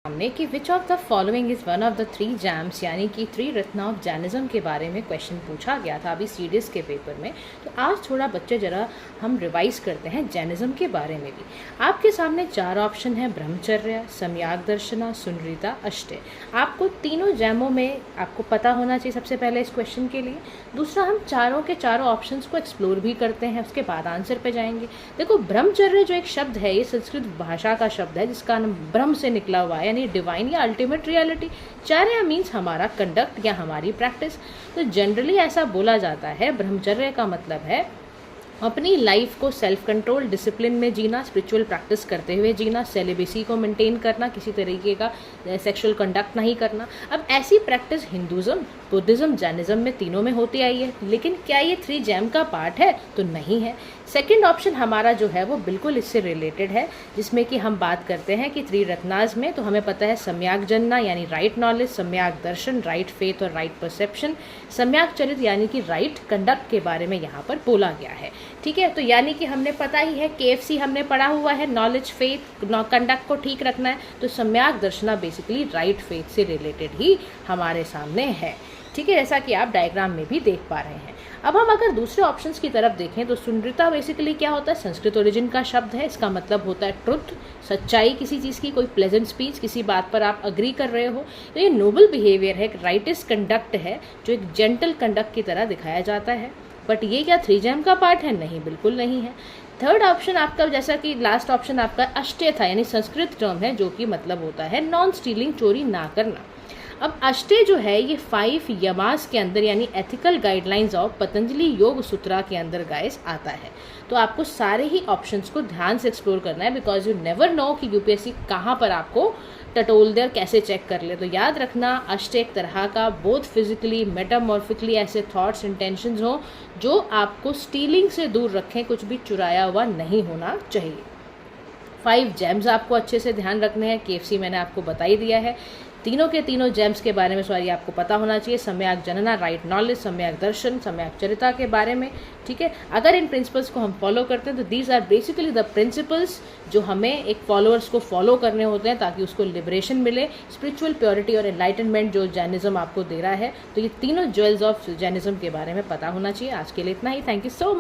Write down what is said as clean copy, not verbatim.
सामने कि which of the following is one of the three gems यानी कि थ्री रत्न ऑफ जैनिज्म के बारे में क्वेश्चन पूछा गया था अभी सीडीएस के पेपर में। तो आज थोड़ा बच्चे जरा हम रिवाइज करते हैं जैनिज्म के बारे में भी। आपके सामने चार ऑप्शन है, ब्रह्मचर्य, सम्यक दर्शना, सुनृता, अष्टय। आपको तीनों जैमों में आपको पता होना चाहिए सबसे पहले इस क्वेश्चन के लिए। दूसरा, हम चारों के चारों ऑप्शंस को एक्सप्लोर भी करते हैं, उसके बाद आंसर पे जाएंगे। देखो, ब्रह्मचर्य जो एक शब्द है ये संस्कृत भाषा का शब्द है जिसका नाम ब्रह्म से निकला हुआ है, यानी डिवाइन या अल्टीमेट रियलिटी। चर्या मीन्स हमारा कंडक्ट या हमारी प्रैक्टिस। तो जनरली ऐसा बोला जाता है, ब्रह्मचर्य का मतलब है अपनी लाइफ को सेल्फ कंट्रोल डिसिप्लिन में जीना, स्पिरिचुअल प्रैक्टिस करते हुए जीना, सेलिबेसी को मेंटेन करना, किसी तरीके का सेक्सुअल कंडक्ट नहीं करना। अब ऐसी प्रैक्टिस हिंदुज़म, बुद्धिज़्म, जैनिज्म में तीनों में होती आई है, लेकिन क्या ये थ्री जैम का पार्ट है? तो नहीं है। सेकेंड ऑप्शन हमारा जो है वो बिल्कुल इससे रिलेटेड है, जिसमें कि हम बात करते हैं कि थ्री रत्नाज में तो हमें पता है सम्यक जनना यानी राइट नॉलेज, सम्यक दर्शन राइट फेथ और राइट परसेप्शन, सम्यक चरित यानी कि राइट कंडक्ट के बारे में यहाँ पर बोला गया है। ठीक है, तो यानी कि हमने पता ही है KFC हमने पढ़ा हुआ है, नॉलेज फेथ कंडक्ट को ठीक रखना है। तो सम्यक दर्शना बेसिकली राइट फेथ से रिलेटेड ही हमारे सामने है। ठीक है, जैसा कि आप डायग्राम में भी देख पा रहे हैं। अब हम अगर दूसरे ऑप्शंस की तरफ देखें तो सुनृता बेसिकली क्या होता है, संस्कृत ओरिजिन का शब्द है। इसका मतलब होता है ट्रुथ, सच्चाई, किसी चीज़ की कोई प्लेजेंट स्पीच, किसी बात पर आप अग्री कर रहे हो। तो ये नोबल बिहेवियर है, एक राइटिस कंडक्ट है जो एक जेंटल कंडक्ट की तरह दिखाया जाता है। बट ये क्या थ्री जैम का पार्ट है? नहीं, बिल्कुल नहीं है। थर्ड ऑप्शन आपका, जैसा कि लास्ट ऑप्शन आपका अष्टय था, यानी संस्कृत टर्म है जो कि मतलब होता है नॉन स्टीलिंग, चोरी ना करना। अब अष्टय जो है ये 5 यमास के अंदर यानी एथिकल गाइडलाइंस ऑफ पतंजलि योग सूत्रा के अंदर गाइस आता है। तो आपको सारे ही ऑप्शंस को ध्यान से एक्सप्लोर करना है, बिकॉज यू नेवर नो कि यूपीएससी कहाँ पर आपको टटोल दे और कैसे चेक कर ले। तो याद रखना, अष्टय एक तरह का बोथ फिजिकली मेटामॉर्फिकली ऐसे थॉट्स इंटेंशंस हों जो आपको स्टीलिंग से दूर रखें, कुछ भी चुराया हुआ नहीं होना चाहिए। 5 जेम्स आपको अच्छे से ध्यान रखने हैं। KFC मैंने आपको बता ही दिया है। तीनों के तीनों जेम्स के बारे में सॉरी आपको पता होना चाहिए। सम्यक जनना राइट नॉलेज, सम्यक दर्शन, सम्यक चरिता के बारे में। ठीक है, अगर इन प्रिंसिपल्स को हम फॉलो करते हैं तो these are basically the principles जो हमें एक फॉलोअर्स को फॉलो करने होते हैं ताकि उसको लिबरेशन मिले, स्पिरिचुअल प्योरिटी और एनलाइटनमेंट जो जैनिज्म आपको दे रहा है। तो ये तीनों ज्वेल्स ऑफ जैनिज्म के बारे में पता होना चाहिए। आज के लिए इतना ही। Thank you so much.